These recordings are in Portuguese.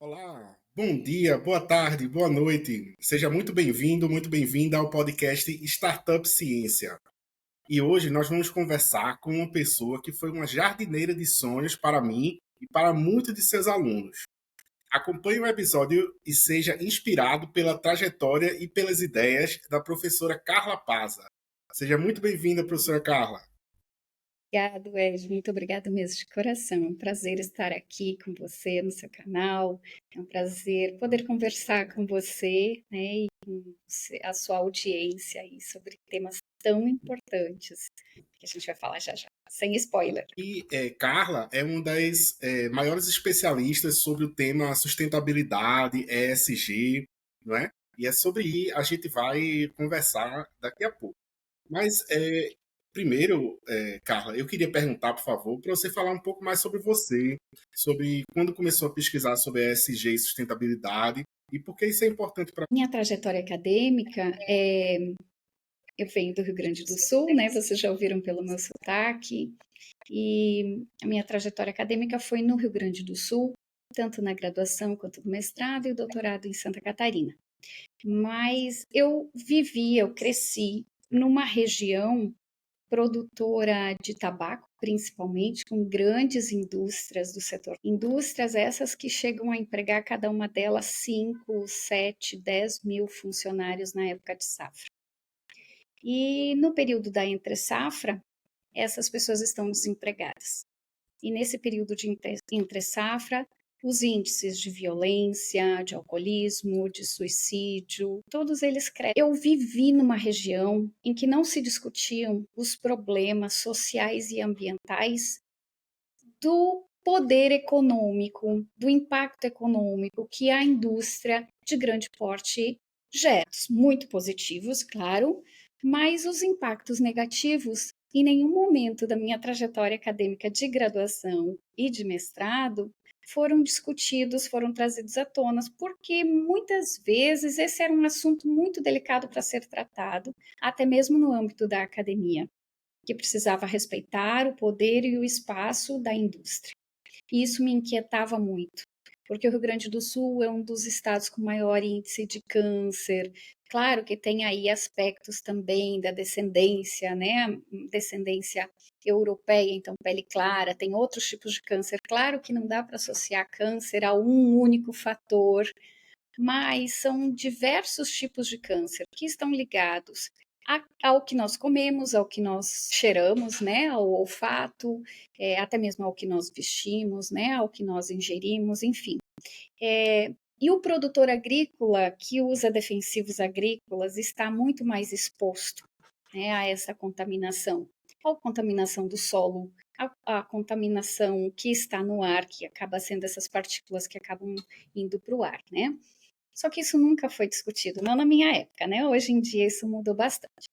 Olá, bom dia, boa tarde, boa noite. Seja muito bem-vindo, muito bem-vinda ao podcast Startup Ciência. E hoje nós vamos conversar com uma pessoa que foi uma jardineira de sonhos para mim e para muitos de seus alunos. Acompanhe o episódio e seja inspirado pela trajetória e pelas ideias da professora Carla Paza. Seja muito bem-vinda, professora Carla. Obrigado, Ed. Muito obrigada mesmo de coração. É um prazer estar aqui com você no seu canal. É um prazer poder conversar com você, né, e com a sua audiência aí sobre temas tão importantes que a gente vai falar já já, sem spoiler. Carla é uma das maiores especialistas sobre o tema sustentabilidade, ESG, não é? E é sobre isso a gente vai conversar daqui a pouco. Mas, primeiro, Carla, eu queria perguntar, por favor, para você falar um pouco mais sobre você, sobre quando começou a pesquisar sobre ESG e sustentabilidade e por que isso é importante para. Minha trajetória acadêmica eu venho do Rio Grande do Sul, né? Vocês já ouviram pelo meu sotaque. E a minha trajetória acadêmica foi no Rio Grande do Sul, tanto na graduação quanto no mestrado e o doutorado em Santa Catarina. Mas eu cresci numa região produtora de tabaco, principalmente, com grandes indústrias do setor. Indústrias essas que chegam a empregar cada uma delas 5, 7, 10 mil funcionários na época de safra. E no período da entre-safra, essas pessoas estão desempregadas. E nesse período de entre-safra, os índices de violência, de alcoolismo, de suicídio, todos eles crescem. Eu vivi numa região em que não se discutiam os problemas sociais e ambientais do poder econômico, do impacto econômico que a indústria de grande porte gera. Muito positivos, claro, mas os impactos negativos em nenhum momento da minha trajetória acadêmica de graduação e de mestrado foram discutidos, foram trazidos à tona, porque muitas vezes esse era um assunto muito delicado para ser tratado, até mesmo no âmbito da academia, que precisava respeitar o poder e o espaço da indústria. E isso me inquietava muito, porque o Rio Grande do Sul é um dos estados com maior índice de câncer. Claro que tem aí aspectos também da descendência, né? Descendência europeia, então pele clara, tem outros tipos de câncer. Claro que não dá para associar câncer a um único fator, mas são diversos tipos de câncer que estão ligados ao que nós comemos, ao que nós cheiramos, né, ao olfato, até mesmo ao que nós vestimos, né, ao que nós ingerimos, enfim. E o produtor agrícola que usa defensivos agrícolas está muito mais exposto, né, a essa contaminação, a contaminação do solo, a contaminação que está no ar, que acaba sendo essas partículas que acabam indo para o ar, né? Só que isso nunca foi discutido, não na minha época, né? Hoje em dia isso mudou bastante.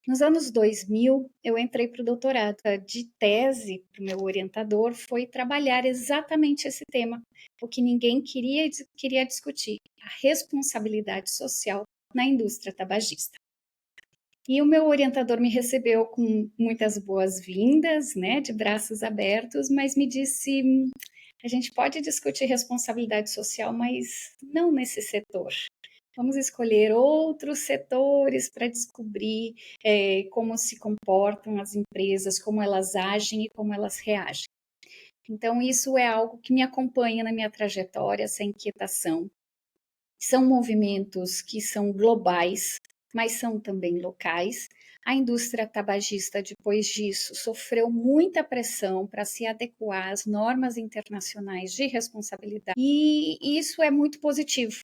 Nos anos 2000, eu entrei para o doutorado. De tese, para o meu orientador, foi trabalhar exatamente esse tema, o que ninguém queria discutir, a responsabilidade social na indústria tabagista. E o meu orientador me recebeu com muitas boas-vindas, né, de braços abertos, mas me disse: a gente pode discutir responsabilidade social, mas não nesse setor. Vamos escolher outros setores para descobrir como se comportam as empresas, como elas agem e como elas reagem. Então, isso é algo que me acompanha na minha trajetória, essa inquietação. São movimentos que são globais, mas são também locais. A indústria tabagista, depois disso, sofreu muita pressão para se adequar às normas internacionais de responsabilidade, e isso é muito positivo.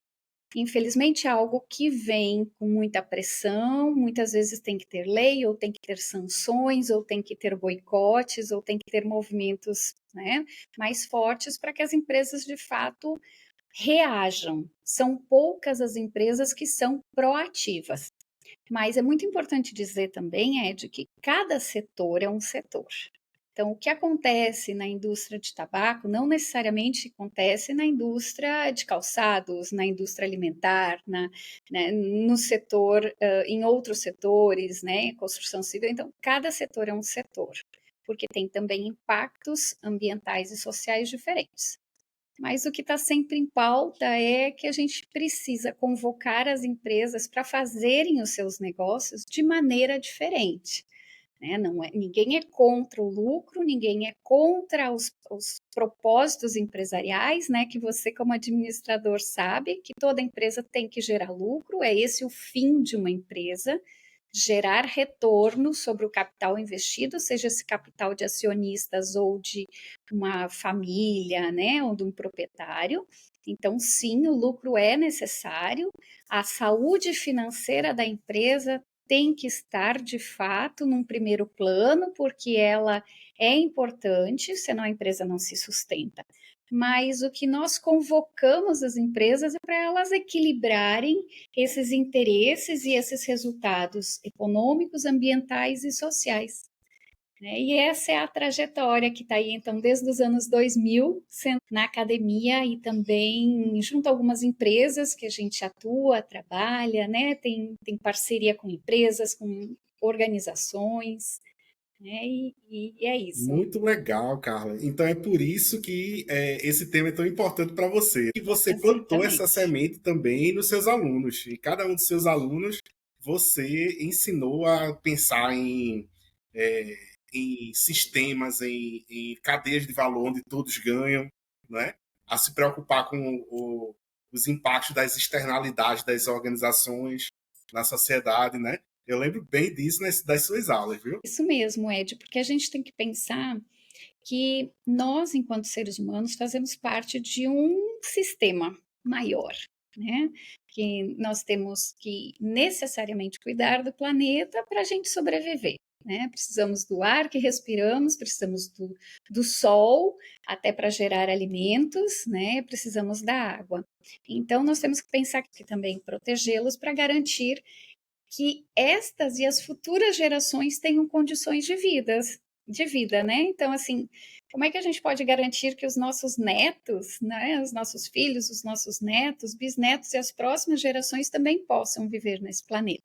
Infelizmente, é algo que vem com muita pressão, muitas vezes tem que ter lei, ou tem que ter sanções, ou tem que ter boicotes, ou tem que ter movimentos, né, mais fortes para que as empresas, de fato, reajam. São poucas as empresas que são proativas. Mas é muito importante dizer também, Ed, que cada setor é um setor. Então, o que acontece na indústria de tabaco não necessariamente acontece na indústria de calçados, na indústria alimentar, né, no setor, em outros setores, né, construção civil. Então, cada setor é um setor, porque tem também impactos ambientais e sociais diferentes. Mas o que está sempre em pauta é que a gente precisa convocar as empresas para fazerem os seus negócios de maneira diferente. Né? Não é, ninguém é contra o lucro, ninguém é contra os propósitos empresariais, né? Que você, como administrador, sabe que toda empresa tem que gerar lucro, é esse o fim de uma empresa, gerar retorno sobre o capital investido, seja esse capital de acionistas ou de uma família, né, ou de um proprietário. Então, sim, o lucro é necessário, a saúde financeira da empresa tem que estar, de fato, num primeiro plano, porque ela é importante, senão a empresa não se sustenta. Mas o que nós convocamos as empresas é para elas equilibrarem esses interesses e esses resultados econômicos, ambientais e sociais. Né? E essa é a trajetória que está aí, então, desde os anos 2000, sendo na academia e também junto a algumas empresas que a gente atua, trabalha, né? Tem parceria com empresas, com organizações, né? E é isso. Muito legal, Carla. Então é por isso que esse tema é tão importante para você. E você plantou essa Exatamente. semente também nos seus alunos. E cada um dos seus alunos você ensinou a pensar é, em sistemas, em cadeias de valor onde todos ganham, né? A se preocupar com os impactos das externalidades das organizações na sociedade, né? Eu lembro bem disso das suas aulas, viu? Isso mesmo, Ed, porque a gente tem que pensar que nós, enquanto seres humanos, fazemos parte de um sistema maior, né? Que nós temos que necessariamente cuidar do planeta para a gente sobreviver. Né? Precisamos do ar que respiramos, precisamos do sol até para gerar alimentos, né? Precisamos da água. Então, nós temos que pensar que também protegê-los para garantir que estas e as futuras gerações tenham condições de vida, né? Então, assim, como é que a gente pode garantir que os nossos netos, né, os nossos filhos, os nossos netos, bisnetos e as próximas gerações também possam viver nesse planeta?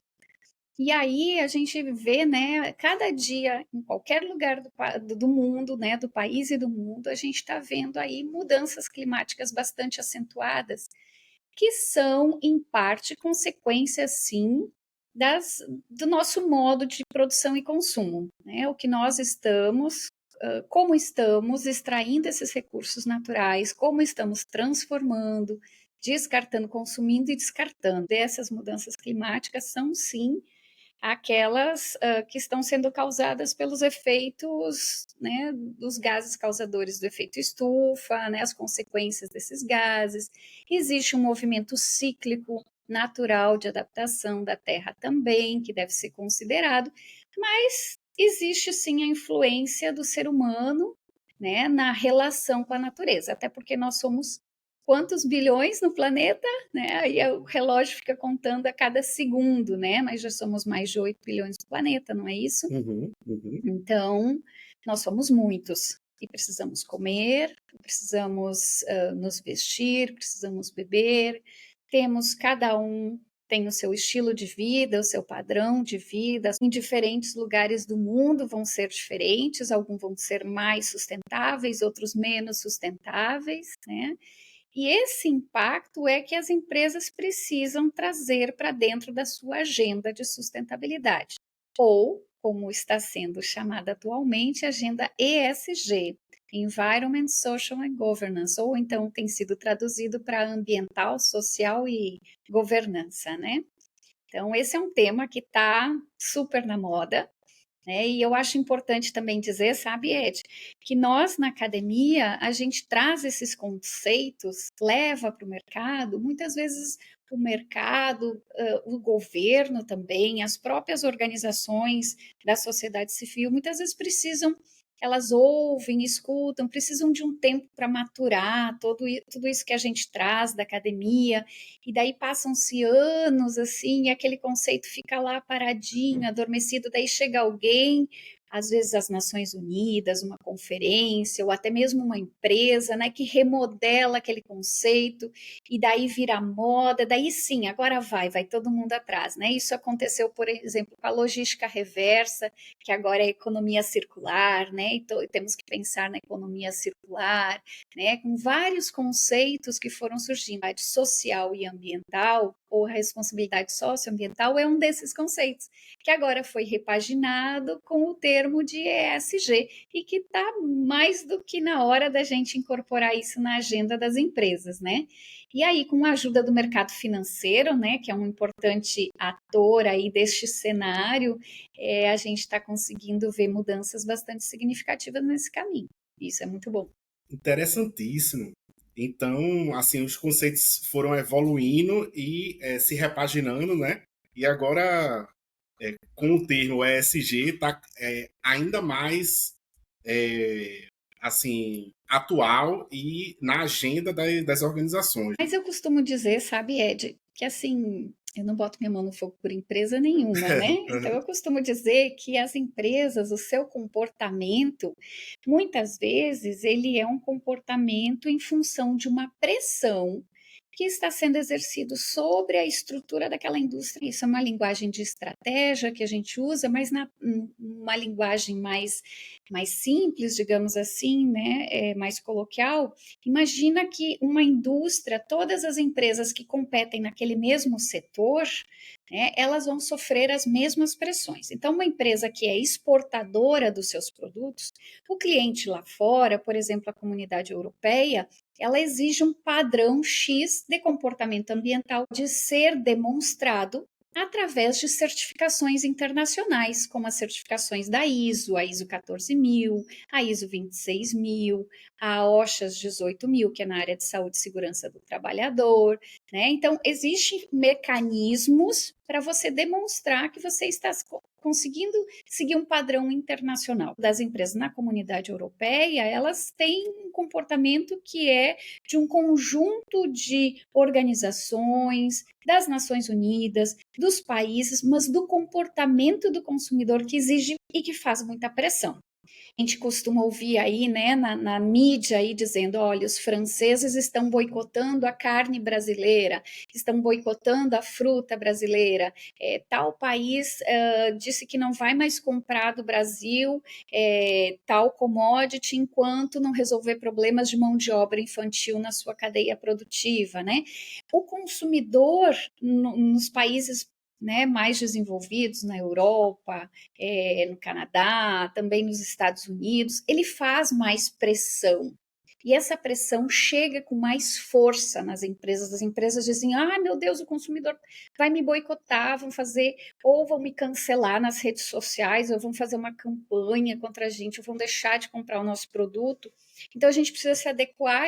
E aí a gente vê, né, cada dia, em qualquer lugar do mundo, né, do país e do mundo, a gente está vendo aí mudanças climáticas bastante acentuadas, que são, em parte, consequências, sim, do nosso modo de produção e consumo, né? O que nós estamos, como estamos extraindo esses recursos naturais, como estamos transformando, descartando, consumindo e descartando. Essas mudanças climáticas são, sim, aquelas que estão sendo causadas pelos efeitos, né, dos gases causadores do efeito estufa, né, as consequências desses gases. Existe um movimento cíclico natural de adaptação da Terra também, que deve ser considerado, mas existe sim a influência do ser humano, né, na relação com a natureza, até porque nós somos quantos bilhões no planeta, né? Aí o relógio fica contando a cada segundo, né? Mas já somos mais de 8 bilhões no planeta, não é isso? Uhum, uhum. Então, nós somos muitos e precisamos comer, precisamos nos vestir, precisamos beber, temos cada um tem o seu estilo de vida, o seu padrão de vida. Em diferentes lugares do mundo vão ser diferentes, alguns vão ser mais sustentáveis, outros menos sustentáveis, né? E esse impacto é que as empresas precisam trazer para dentro da sua agenda de sustentabilidade, ou, como está sendo chamada atualmente, agenda ESG, Environment, Social and Governance, ou então tem sido traduzido para ambiental, social e governança, né? Então, esse é um tema que está super na moda, né? E eu acho importante também dizer, sabe, Ed, que nós na academia a gente traz esses conceitos, leva para o mercado, muitas vezes o mercado, o governo também, as próprias organizações da sociedade civil, muitas vezes precisam, elas ouvem, escutam, precisam de um tempo para maturar tudo isso que a gente traz da academia, e daí passam-se anos assim, e aquele conceito fica lá paradinho, adormecido, daí chega alguém às vezes as Nações Unidas, uma conferência, ou até mesmo uma empresa, né, que remodela aquele conceito, e daí vira moda, daí sim, agora vai todo mundo atrás, né? Isso aconteceu, por exemplo, com a logística reversa, que agora é economia circular, né? Então, temos que pensar na economia circular, né? Com vários conceitos que foram surgindo, a social e ambiental, ou a responsabilidade socioambiental é um desses conceitos, que agora foi repaginado com o termo de ESG, e que está mais do que na hora da gente incorporar isso na agenda das empresas, né? E aí, com a ajuda do mercado financeiro, né, que é um importante ator aí deste cenário, a gente está conseguindo ver mudanças bastante significativas nesse caminho. Isso é muito bom. Interessantíssimo. Então, assim, os conceitos foram evoluindo e se repaginando, né? E agora, com o termo ESG, está ainda mais assim, atual e na agenda das organizações. Mas eu costumo dizer, sabe, Ed, que assim, eu não boto minha mão no fogo por empresa nenhuma, né? Então eu costumo dizer que as empresas, o seu comportamento, muitas vezes ele é um comportamento em função de uma pressão que está sendo exercido sobre a estrutura daquela indústria. Isso é uma linguagem de estratégia que a gente usa, mas uma linguagem mais simples, digamos assim, né, mais coloquial. Imagina que uma indústria, todas as empresas que competem naquele mesmo setor, né, elas vão sofrer as mesmas pressões. Então, uma empresa que é exportadora dos seus produtos, o cliente lá fora, por exemplo, a comunidade europeia, ela exige um padrão X de comportamento ambiental de ser demonstrado através de certificações internacionais, como as certificações da ISO, a ISO 14000, a ISO 26000, a OSHAS 18000, que é na área de saúde e segurança do trabalhador, né? Então, existem mecanismos para você demonstrar que você está conseguindo seguir um padrão internacional. Das empresas na comunidade europeia, elas têm um comportamento que é de um conjunto de organizações, das Nações Unidas, dos países, mas do comportamento do consumidor que exige e que faz muita pressão. A gente costuma ouvir aí, né, na mídia aí dizendo, olha, os franceses estão boicotando a carne brasileira, estão boicotando a fruta brasileira, tal país disse que não vai mais comprar do Brasil tal commodity enquanto não resolver problemas de mão de obra infantil na sua cadeia produtiva, né? O consumidor nos países, né, mais desenvolvidos, na Europa, no Canadá, também nos Estados Unidos, ele faz mais pressão. E essa pressão chega com mais força nas empresas. As empresas dizem, meu Deus, o consumidor vai me boicotar, vão fazer, ou vão me cancelar nas redes sociais, ou vão fazer uma campanha contra a gente, ou vão deixar de comprar o nosso produto. Então, a gente precisa se adequar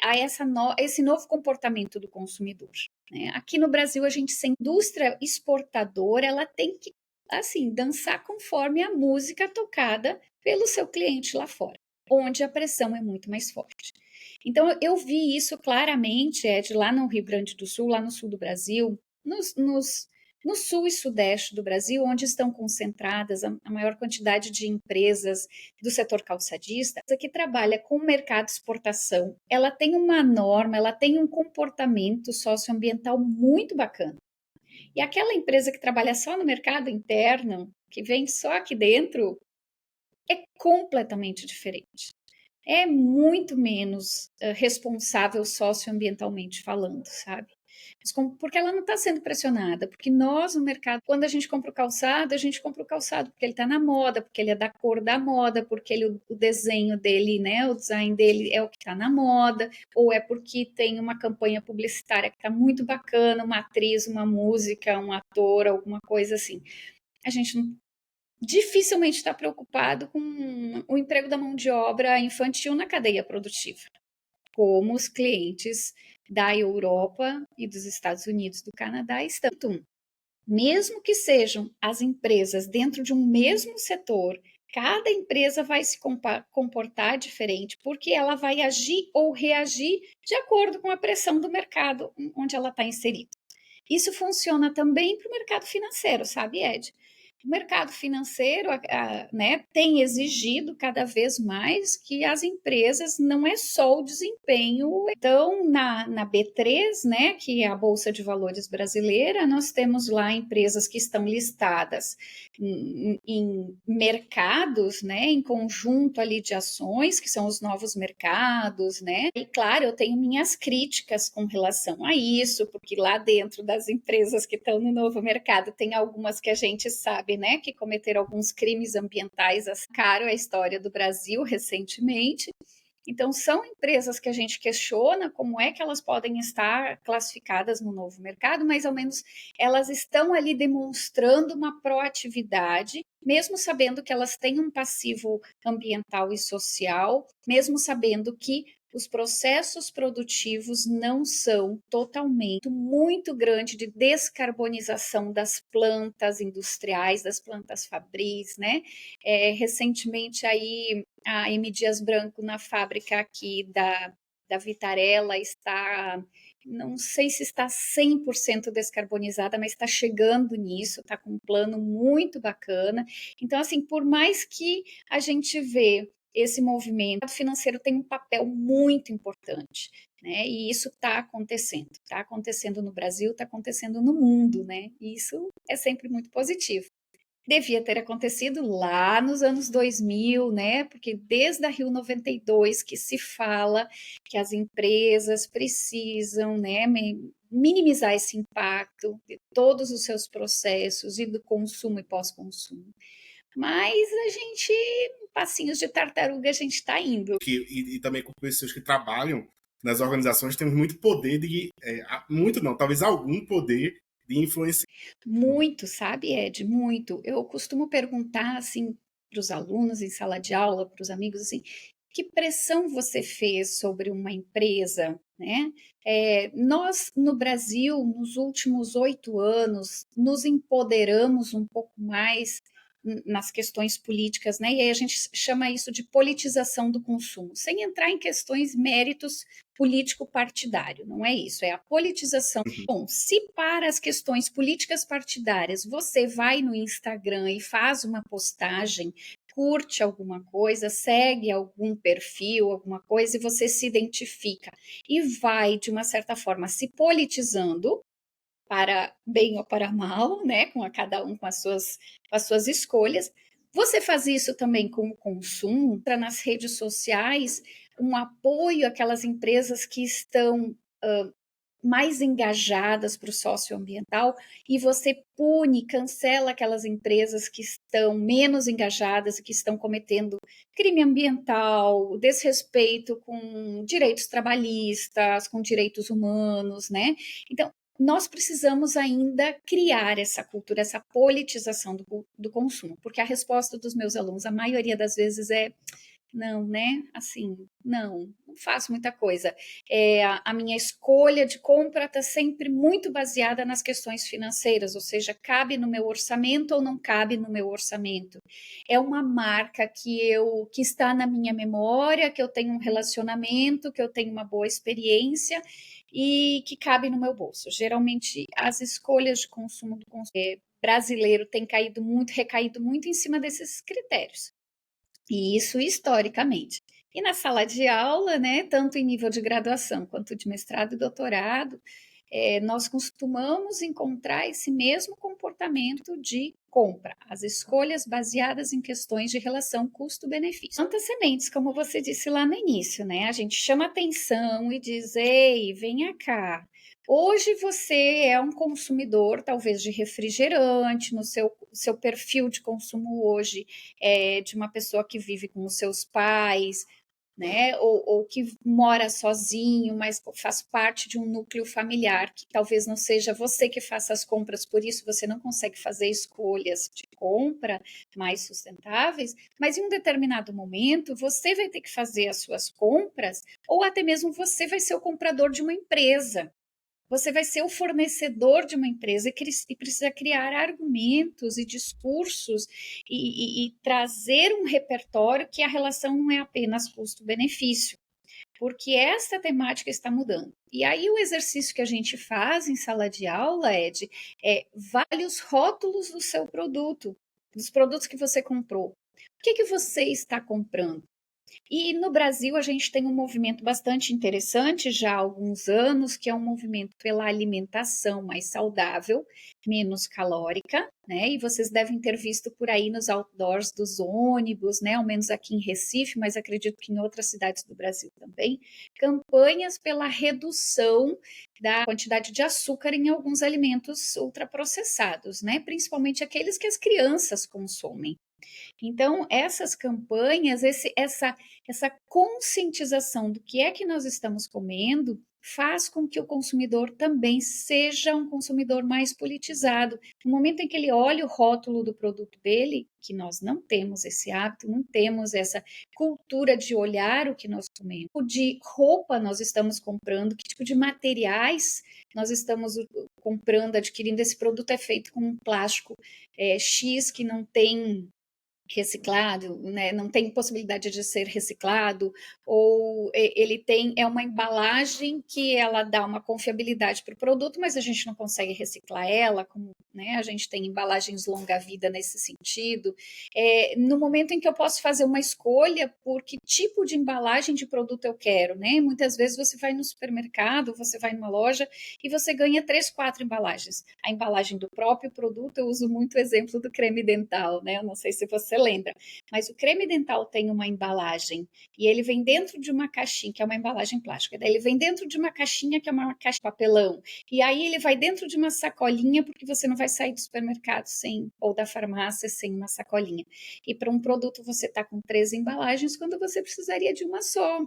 a esse novo comportamento do consumidor. Né? Aqui no Brasil, a gente, sem indústria exportadora, ela tem que, assim, dançar conforme a música tocada pelo seu cliente lá fora, onde a pressão é muito mais forte. Então, eu vi isso claramente, Ed, lá no Rio Grande do Sul, lá no sul do Brasil, no sul e sudeste do Brasil, onde estão concentradas a maior quantidade de empresas do setor calçadista, que trabalha com o mercado de exportação. Ela tem uma norma, ela tem um comportamento socioambiental muito bacana. E aquela empresa que trabalha só no mercado interno, que vende só aqui dentro, é completamente diferente. É muito menos responsável socioambientalmente falando, sabe? Porque ela não está sendo pressionada, porque nós no mercado, quando a gente compra o calçado, a gente compra o calçado porque ele está na moda, porque ele é da cor da moda, porque o desenho dele, né, o design dele é o que está na moda, ou é porque tem uma campanha publicitária que está muito bacana, uma atriz, uma música, um ator, alguma coisa assim. A gente dificilmente está preocupado com o emprego da mão de obra infantil na cadeia produtiva, como os clientes da Europa e dos Estados Unidos, do Canadá estão. Mesmo que sejam as empresas dentro de um mesmo setor, cada empresa vai se comportar diferente, porque ela vai agir ou reagir de acordo com a pressão do mercado onde ela está inserida. Isso funciona também para o mercado financeiro, sabe, Ed? O mercado financeiro, né, tem exigido cada vez mais que as empresas não é só o desempenho. Então, na B3, né, que é a Bolsa de Valores brasileira, nós temos lá empresas que estão listadas em mercados, né, em conjunto ali de ações, que são os novos mercados, né? E claro, eu tenho minhas críticas com relação a isso, porque lá dentro das empresas que estão no novo mercado tem algumas que a gente sabe, né, que cometeram alguns crimes ambientais, caro a história do Brasil recentemente. Então, são empresas que a gente questiona como é que elas podem estar classificadas no novo mercado, mas ao menos elas estão ali demonstrando uma proatividade, mesmo sabendo que elas têm um passivo ambiental e social, mesmo sabendo que os processos produtivos não são totalmente muito grande de descarbonização das plantas industriais, das plantas fabris, né? Recentemente aí a M. Dias Branco na fábrica aqui da Vitarella está, não sei se está 100% descarbonizada, mas está chegando nisso, está com um plano muito bacana. Então, assim, por mais que a gente vê esse movimento financeiro tem um papel muito importante, né? E isso está acontecendo no Brasil, está acontecendo no mundo, né? E isso é sempre muito positivo. Devia ter acontecido lá nos anos 2000, né? Porque desde a Rio 92 que se fala que as empresas precisam, né, minimizar esse impacto de todos os seus processos e do consumo e pós-consumo. Mas a gente, passinhos de tartaruga, a gente está indo. E também com pessoas que trabalham nas organizações temos muito poder muito não, talvez algum poder de influência. Muito, sabe, Ed? Muito. Eu costumo perguntar, assim, para os alunos em sala de aula, para os amigos, assim, que pressão você fez sobre uma empresa, né? Nós, no Brasil, nos últimos 8 anos, nos empoderamos um pouco mais nas questões políticas, né? E aí a gente chama isso de politização do consumo, sem entrar em questões méritos político-partidário, não é isso, é a politização. Bom, se para as questões políticas partidárias você vai no Instagram e faz uma postagem, curte alguma coisa, segue algum perfil, alguma coisa, e você se identifica e vai, de uma certa forma, se politizando, para bem ou para mal, né, cada um com as suas escolhas. Você faz isso também com o consumo, para nas redes sociais um apoio àquelas empresas que estão mais engajadas para o socioambiental e você pune, cancela aquelas empresas que estão menos engajadas e que estão cometendo crime ambiental, desrespeito com direitos trabalhistas, com direitos humanos, né? Então, nós precisamos ainda criar essa cultura, essa politização do consumo, porque a resposta dos meus alunos, a maioria das vezes é não, né? Assim, não faço muita coisa. A minha escolha de compra está sempre muito baseada nas questões financeiras, ou seja, cabe no meu orçamento ou não cabe no meu orçamento. É uma marca que está na minha memória, que eu tenho um relacionamento, que eu tenho uma boa experiência e que cabe no meu bolso. Geralmente, as escolhas de consumo do brasileiro têm recaído muito em cima desses critérios. E isso historicamente. E na sala de aula, né, tanto em nível de graduação quanto de mestrado e doutorado, nós costumamos encontrar esse mesmo comportamento de compra, as escolhas baseadas em questões de relação custo-benefício. Plantas sementes, como você disse lá no início, né? A gente chama atenção e diz: ei, venha cá. Hoje você é um consumidor, talvez, de refrigerante, no seu perfil de consumo hoje é de uma pessoa que vive com os seus pais, né? Ou que mora sozinho, mas faz parte de um núcleo familiar, que talvez não seja você que faça as compras, por isso você não consegue fazer escolhas de compra mais sustentáveis, mas em um determinado momento você vai ter que fazer as suas compras, ou até mesmo você vai ser o comprador de uma empresa. Você vai ser o fornecedor de uma empresa e precisa criar argumentos e discursos e trazer um repertório que a relação não é apenas custo-benefício, porque esta temática está mudando. E aí o exercício que a gente faz em sala de aula, Ed, vale os rótulos do seu produto. dos produtos que você comprou. O que você está comprando? E no Brasil a gente tem um movimento bastante interessante já há alguns anos, que é um movimento pela alimentação mais saudável, menos calórica, né? E vocês devem ter visto por aí nos outdoors dos ônibus, né? Ao menos aqui em Recife, mas acredito que em outras cidades do Brasil também, campanhas pela redução da quantidade de açúcar em alguns alimentos ultraprocessados, né? Principalmente aqueles que as crianças consomem. Então, essas campanhas, essa conscientização do que é que nós estamos comendo, faz com que o consumidor também seja um consumidor mais politizado. No momento em que ele olha o rótulo do produto dele, que nós não temos esse hábito, não temos essa cultura de olhar o que nós comemos, que tipo de roupa nós estamos comprando, que tipo de materiais nós estamos comprando, adquirindo. Esse produto é feito com um plástico X que não tem reciclado, né? Não tem possibilidade de ser reciclado, ou ele é uma embalagem que ela dá uma confiabilidade para o produto, mas a gente não consegue reciclar ela, como, né, a gente tem embalagens longa-vida nesse sentido. No momento em que eu posso fazer uma escolha por que tipo de embalagem de produto eu quero, né? Muitas vezes você vai no supermercado, você vai numa loja e você ganha 3, 4 embalagens. A embalagem do próprio produto, eu uso muito o exemplo do creme dental, né? Eu não sei se você lembra, mas o creme dental tem uma embalagem e ele vem dentro de uma caixinha, que é uma embalagem plástica, daí ele vem dentro de uma caixinha que é uma caixa de papelão, e aí ele vai dentro de uma sacolinha, porque você não vai sair do supermercado sem, ou da farmácia sem uma sacolinha. E para um produto você está com 3 embalagens quando você precisaria de uma só.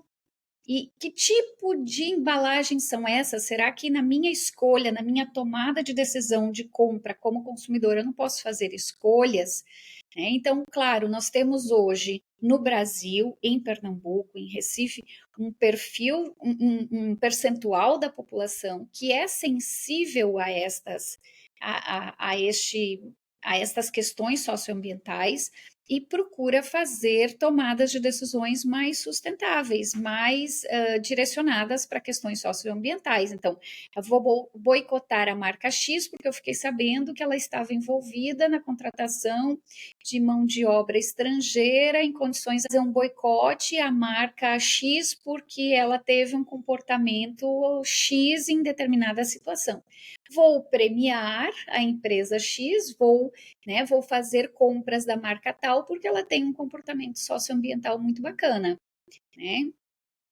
E que tipo de embalagens são essas? Será que na minha escolha, na minha tomada de decisão de compra como consumidor, eu não posso fazer escolhas? Então, claro, nós temos hoje no Brasil, em Pernambuco, em Recife, um perfil, um percentual da população que é sensível a estas questões socioambientais e procura fazer tomadas de decisões mais sustentáveis, mais direcionadas para questões socioambientais. Então, eu vou boicotar a marca X porque eu fiquei sabendo que ela estava envolvida na contratação de mão de obra estrangeira em condições de fazer um boicote à marca X porque ela teve um comportamento X em determinada situação. Vou premiar a empresa X, vou fazer compras da marca tal porque ela tem um comportamento socioambiental muito bacana, né?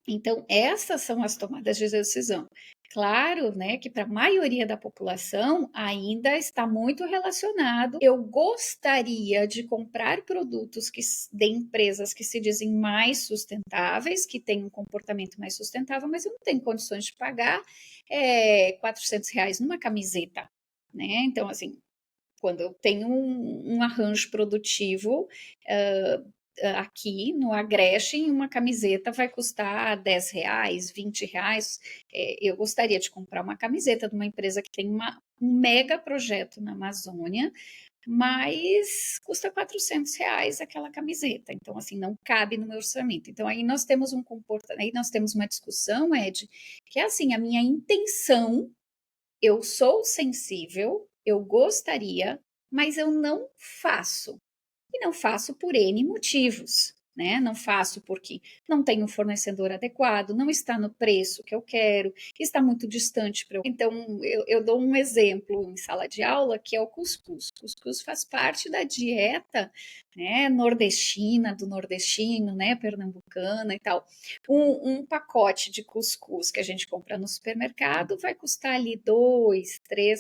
Então, essas são as tomadas de decisão. Claro, né, que para a maioria da população ainda está muito relacionado. Eu gostaria de comprar produtos de empresas que se dizem mais sustentáveis, que têm um comportamento mais sustentável, mas eu não tenho condições de pagar R$ 400 numa camiseta, né? Então, assim, quando eu tenho um arranjo produtivo aqui no Agreste, uma camiseta vai custar R$ 10, R$ 20. Eu gostaria de comprar uma camiseta de uma empresa que tem um mega projeto na Amazônia, mas custa R$ 400 aquela camiseta. Então, assim, não cabe no meu orçamento. Então, aí nós temos aí nós temos uma discussão, Ed, que é assim, a minha intenção, eu sou sensível, eu gostaria, mas eu não faço. E não faço por N motivos, né? Não faço porque não tenho um fornecedor adequado, não está no preço que eu quero, está muito distante para eu. Então, eu dou um exemplo em sala de aula que é o cuscuz. O cuscuz faz parte da dieta, né, nordestina, do nordestino, né, pernambucana e tal. Um pacote de cuscuz que a gente compra no supermercado vai custar ali R$ 2, R$ 3.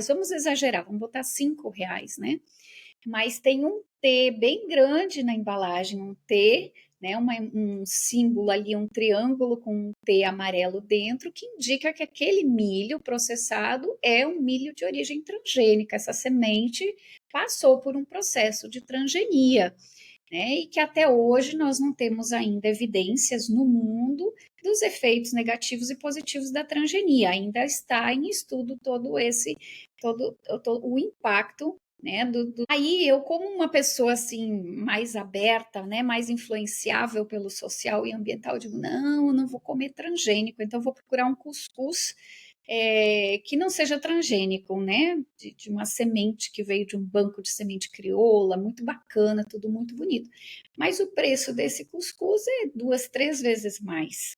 Vamos exagerar, vamos botar R$ 5, né? Mas tem um T bem grande na embalagem, um T, né, um símbolo ali, um triângulo com um T amarelo dentro, que indica que aquele milho processado é um milho de origem transgênica. Essa semente passou por um processo de transgenia, né, e que até hoje nós não temos ainda evidências no mundo dos efeitos negativos e positivos da transgenia. Ainda está em estudo todo o impacto, né, Aí eu, como uma pessoa assim mais aberta, né, mais influenciável pelo social e ambiental, digo, não, eu não vou comer transgênico, então vou procurar um cuscuz que não seja transgênico, né? De uma semente que veio de um banco de semente crioula, muito bacana, tudo muito bonito. Mas o preço desse cuscuz é 2, 3 vezes mais.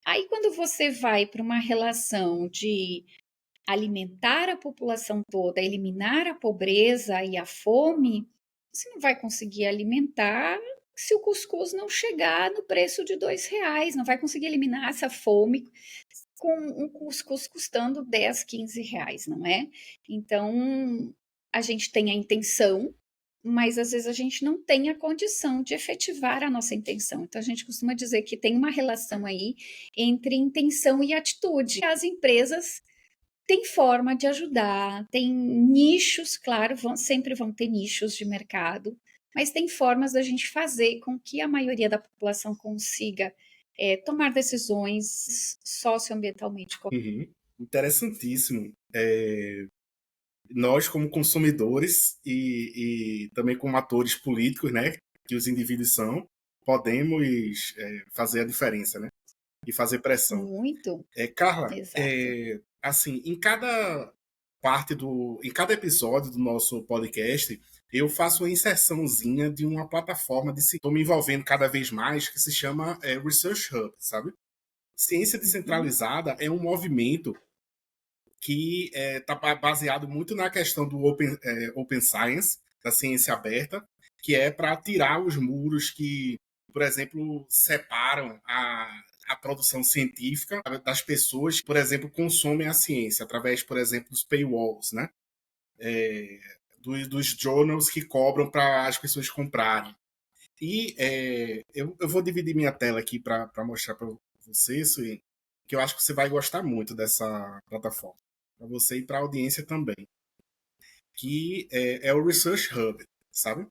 Aí, quando você vai para uma relação de alimentar a população toda, eliminar a pobreza e a fome, você não vai conseguir alimentar se o cuscuz não chegar no preço de R$ 2, não vai conseguir eliminar essa fome com um cuscuz custando 10, R$ 15, não é? Então, a gente tem a intenção, mas às vezes a gente não tem a condição de efetivar a nossa intenção. Então, a gente costuma dizer que tem uma relação aí entre intenção e atitude. As empresas têm forma de ajudar, tem nichos, claro, sempre vão ter nichos de mercado, mas tem formas da gente fazer com que a maioria da população consiga tomar decisões socioambientalmente corretas. Uhum. Interessantíssimo. Nós, como consumidores e também como atores políticos, né, que os indivíduos são, podemos fazer a diferença, né, e fazer pressão. Muito, Carla, exato. assim, em cada episódio do nosso podcast, eu faço uma inserçãozinha de uma plataforma estou me envolvendo cada vez mais, que se chama Research Hub, sabe? Ciência Uhum. descentralizada é um movimento que está baseado muito na questão do open Science, da ciência aberta, que é para tirar os muros que, por exemplo, separam a produção científica das pessoas que, por exemplo, consomem a ciência, através, por exemplo, dos paywalls, né? Dos journals que cobram para as pessoas comprarem. E eu vou dividir minha tela aqui para mostrar para você, Sueli, que eu acho que você vai gostar muito dessa plataforma. Para você e para a audiência também. Que é o Research Hub, sabe?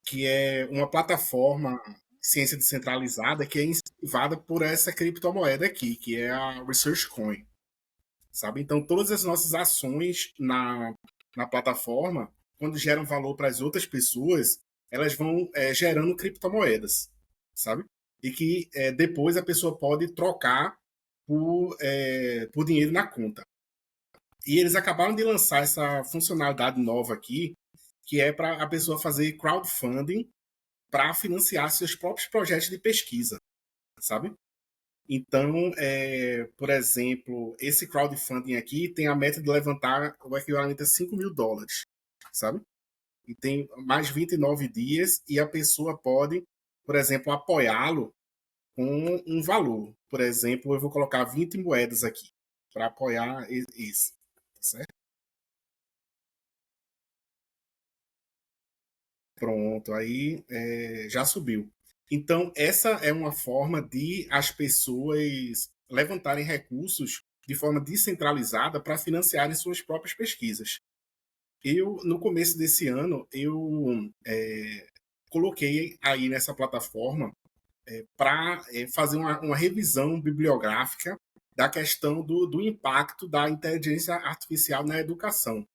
Que é uma plataforma de ciência descentralizada que é incentivada por essa criptomoeda aqui, que é a Research Coin, sabe? Então, todas as nossas ações na plataforma, quando geram valor para as outras pessoas, elas vão gerando criptomoedas, sabe? E que depois a pessoa pode trocar por dinheiro na conta. E eles acabaram de lançar essa funcionalidade nova aqui, que é para a pessoa fazer crowdfunding para financiar seus próprios projetos de pesquisa, sabe? Então, por exemplo, esse crowdfunding aqui tem a meta de levantar o equivalente a US$ 5.000, sabe? E tem mais 29 dias e a pessoa pode, por exemplo, apoiá-lo com um valor. Por exemplo, eu vou colocar 20 moedas aqui para apoiar esse, tá certo? Pronto, aí já subiu. Então, essa é uma forma de as pessoas levantarem recursos de forma descentralizada para financiarem suas próprias pesquisas. No começo desse ano, eu coloquei aí nessa plataforma para fazer uma revisão bibliográfica da questão do impacto da inteligência artificial na educação,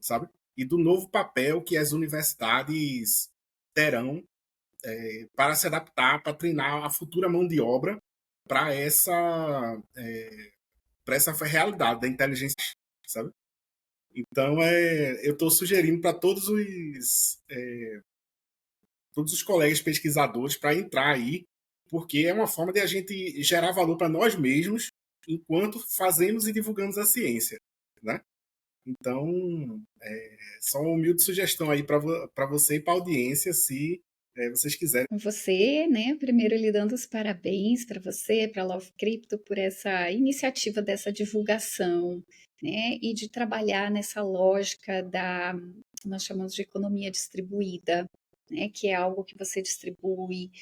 sabe? E do novo papel que as universidades terão para se adaptar, para treinar a futura mão de obra para essa realidade da inteligência, sabe? Então, eu estou sugerindo para todos os colegas pesquisadores para entrar aí, porque é uma forma de a gente gerar valor para nós mesmos enquanto fazemos e divulgamos a ciência, né? Então, só uma humilde sugestão aí para você e para a audiência, se vocês quiserem. Com você, né? Primeiro lhe dando os parabéns para você, para a Love Crypto, por essa iniciativa dessa divulgação, né? E de trabalhar nessa lógica nós chamamos de economia distribuída, né, que é algo que você distribui,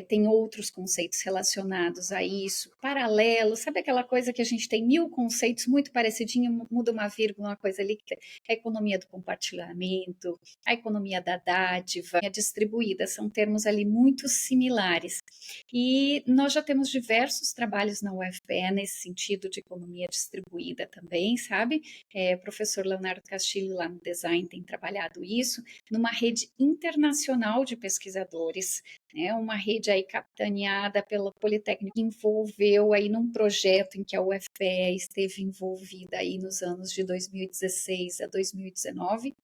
tem outros conceitos relacionados a isso, paralelo, sabe aquela coisa que a gente tem 1.000 conceitos muito parecidinho, muda uma vírgula, uma coisa ali, que é a economia do compartilhamento, a economia da dádiva, a distribuída, são termos ali muito similares. E nós já temos diversos trabalhos na UFPE nesse sentido de economia distribuída também, sabe? O professor Leonardo Castilho, lá no Design, tem trabalhado isso numa rede internacional de pesquisadores, né? Uma rede aí capitaneada pela Politécnica, que envolveu aí num projeto em que a UFPE esteve envolvida aí nos anos de 2016 a 2019,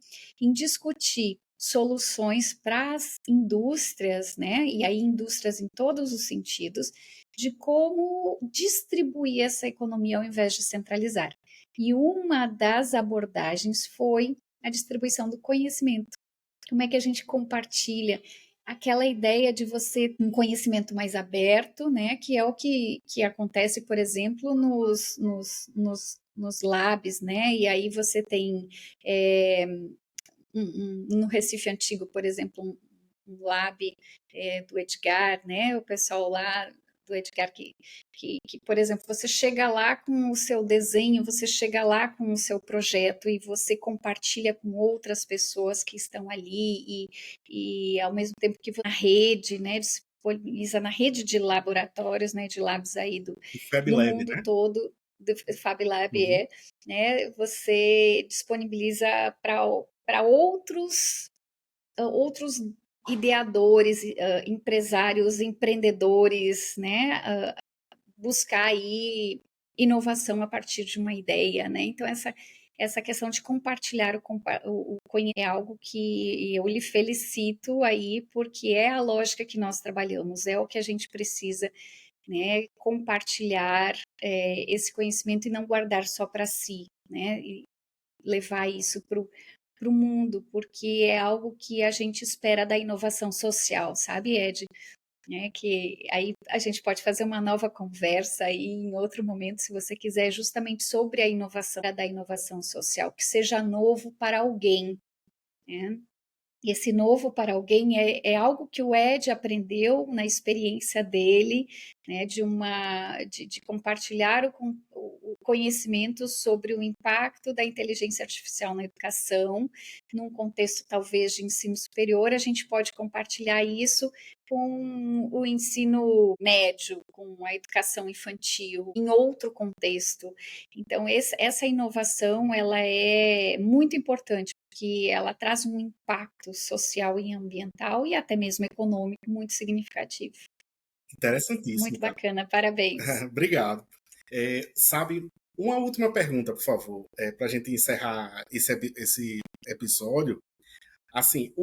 em discutir soluções para as indústrias, né? E aí indústrias em todos os sentidos, de como distribuir essa economia ao invés de centralizar. E uma das abordagens foi a distribuição do conhecimento. Como é que a gente compartilha aquela ideia de você ter um conhecimento mais aberto, né? Que é o que acontece, por exemplo, nos labs, né? E aí você tem no Recife Antigo, por exemplo, um lab do Edgar, né? O pessoal lá do Edgar por exemplo, você chega lá com o seu desenho, você chega lá com o seu projeto e você compartilha com outras pessoas que estão ali e ao mesmo tempo que você na rede, né? Disponibiliza na rede de laboratórios, né? De labs aí Fab do Lab, mundo né? todo, do Fab Lab Uhum. né? Você disponibiliza para outros ideadores, empresários, empreendedores, né, buscar aí inovação a partir de uma ideia, né? Então essa questão de compartilhar o conhecimento é algo que eu lhe felicito aí, porque é a lógica que nós trabalhamos, é o que a gente precisa, né? Compartilhar esse conhecimento e não guardar só para si, né? E levar isso para o mundo, porque é algo que a gente espera da inovação social, sabe, Ed? Que aí a gente pode fazer uma nova conversa aí em outro momento, se você quiser, justamente sobre a inovação da inovação social, que seja novo para alguém, né? E esse novo para alguém é algo que o Ed aprendeu na experiência dele, né, de compartilhar o conhecimento sobre o impacto da inteligência artificial na educação, num contexto talvez de ensino superior. A gente pode compartilhar isso com o ensino médio, com a educação infantil, em outro contexto. Então, essa inovação ela é muito importante, que ela traz um impacto social e ambiental e até mesmo econômico muito significativo. Interessantíssimo, Muito cara. bacana, parabéns. Obrigado. Sabe, uma última pergunta, por favor, para a gente encerrar esse episódio. Assim,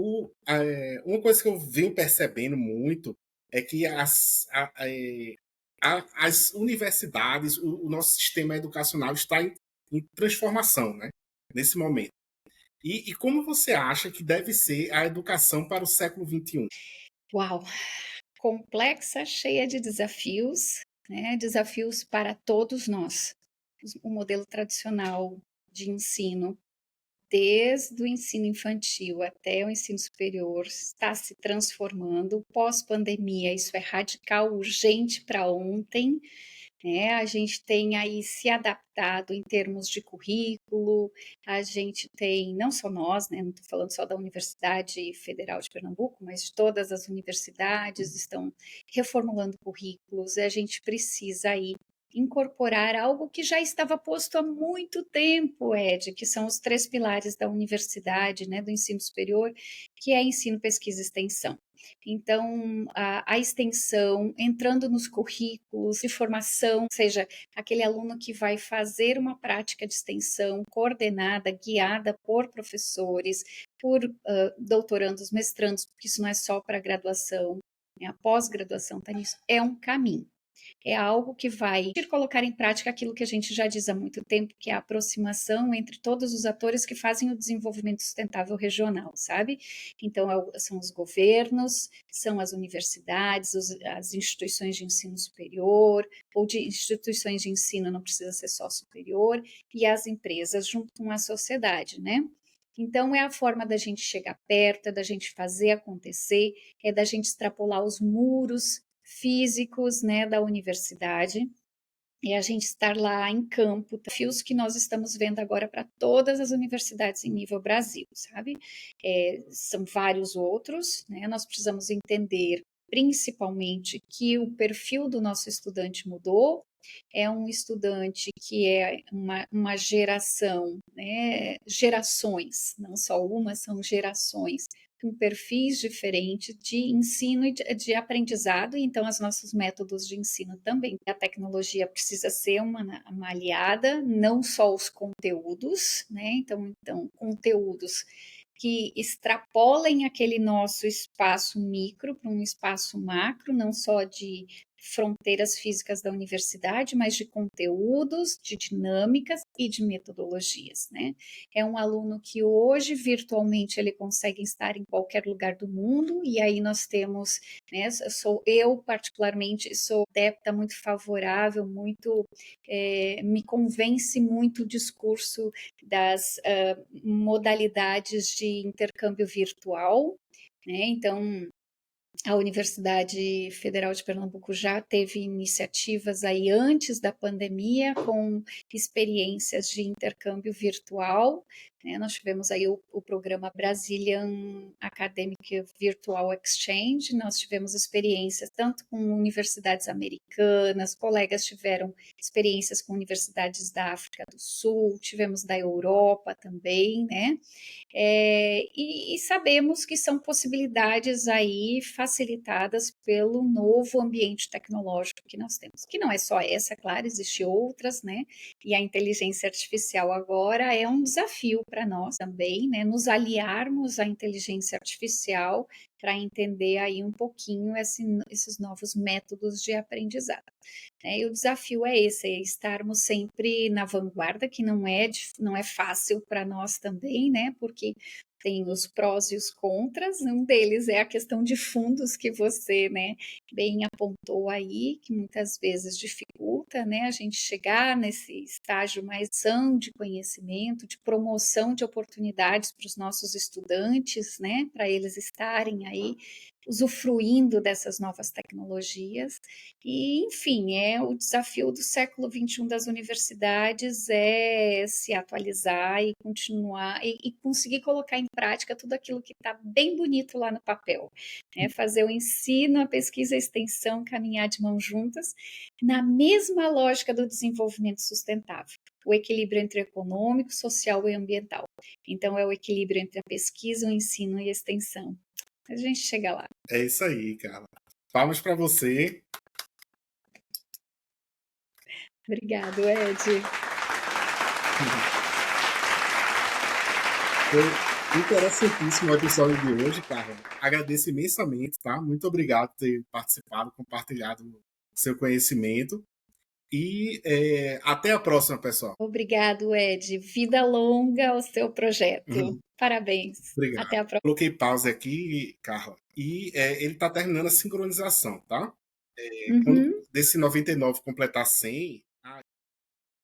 uma coisa que eu venho percebendo muito é que as universidades, o nosso sistema educacional está em transformação, né? Nesse momento. E como você acha que deve ser a educação para o século XXI? Uau! Complexa, cheia de desafios, né? Desafios para todos nós. O modelo tradicional de ensino, desde o ensino infantil até o ensino superior, está se transformando. Pós-pandemia, isso é radical, urgente para ontem, né? A gente tem aí se adaptado em termos de currículo, a gente tem, não só nós, né? Não estou falando só da Universidade Federal de Pernambuco, mas de todas as universidades estão reformulando currículos, e a gente precisa aí incorporar algo que já estava posto há muito tempo, Ed, que são os 3 pilares da universidade, né, do ensino superior, que é ensino, pesquisa e extensão. Então, a extensão, entrando nos currículos de formação, ou seja, aquele aluno que vai fazer uma prática de extensão coordenada, guiada por professores, por doutorandos, mestrandos, porque isso não é só para a graduação, né, a pós-graduação está nisso, é um caminho. É algo que vai colocar em prática aquilo que a gente já diz há muito tempo, que é a aproximação entre todos os atores que fazem o desenvolvimento sustentável regional, sabe? Então, são os governos, são as universidades, as instituições de ensino superior, ou de instituições de ensino, não precisa ser só superior, e as empresas junto com a sociedade, né? Então, é a forma da gente chegar perto, é da gente fazer acontecer, é da gente extrapolar os muros físicos, né, da universidade, e a gente estar lá em campo, desafios que nós estamos vendo agora para todas as universidades em nível Brasil, sabe? São vários outros, né? Nós precisamos entender principalmente que o perfil do nosso estudante mudou. É um estudante que é uma geração, né, gerações, não só uma, são gerações, com perfis diferentes de ensino e de aprendizado, então os nossos métodos de ensino também. A tecnologia precisa ser uma aliada, não só os conteúdos, né? Então conteúdos que extrapolem aquele nosso espaço micro para um espaço macro, não só de fronteiras físicas da universidade, mas de conteúdos, de dinâmicas e de metodologias, né? É um aluno que hoje virtualmente ele consegue estar em qualquer lugar do mundo, e aí nós temos, né? Eu particularmente sou adepta muito favorável, muito me convence muito o discurso das modalidades de intercâmbio virtual, né? Então a Universidade Federal de Pernambuco já teve iniciativas aí antes da pandemia com experiências de intercâmbio virtual, né? Nós tivemos aí o programa Brazilian Academic Virtual Exchange, nós tivemos experiências tanto com universidades americanas, colegas tiveram experiências com universidades da África do Sul, tivemos da Europa também, né? E sabemos que são possibilidades aí facilitadas pelo novo ambiente tecnológico que nós temos, que não é só essa, claro, existem outras, né? E a inteligência artificial agora é um desafio para nós também, né? Nos aliarmos à inteligência artificial para entender aí um pouquinho esses novos métodos de aprendizado. E o desafio é esse, é estarmos sempre na vanguarda, que não é fácil para nós também, né? Porque tem os prós e os contras. Um deles é a questão de fundos que você, né, bem apontou aí, que muitas vezes dificulta, né, a gente chegar nesse estágio mais são de conhecimento, de promoção de oportunidades para os nossos estudantes, né, para eles estarem aí usufruindo dessas novas tecnologias. E, enfim, o desafio do século XXI das universidades é se atualizar e continuar e conseguir colocar em prática tudo aquilo que está bem bonito lá no papel, né? Fazer o ensino, a pesquisa e a extensão caminhar de mãos juntas na mesma lógica do desenvolvimento sustentável. O equilíbrio entre econômico, social e ambiental. Então, é o equilíbrio entre a pesquisa, o ensino e a extensão. A gente chega lá. É isso aí, Carla. Palmas para você. Obrigado, Ed. Foi interessantíssimo o episódio de hoje, Carla. Agradeço imensamente, tá? Muito obrigado por ter participado, compartilhado o seu conhecimento. E até a próxima, pessoal. Obrigado, Ed. Vida longa ao seu projeto. Parabéns. Obrigado. Até a próxima. Coloquei pause aqui, Carla. E ele está terminando a sincronização, tá? Quando desse 99 completar 100,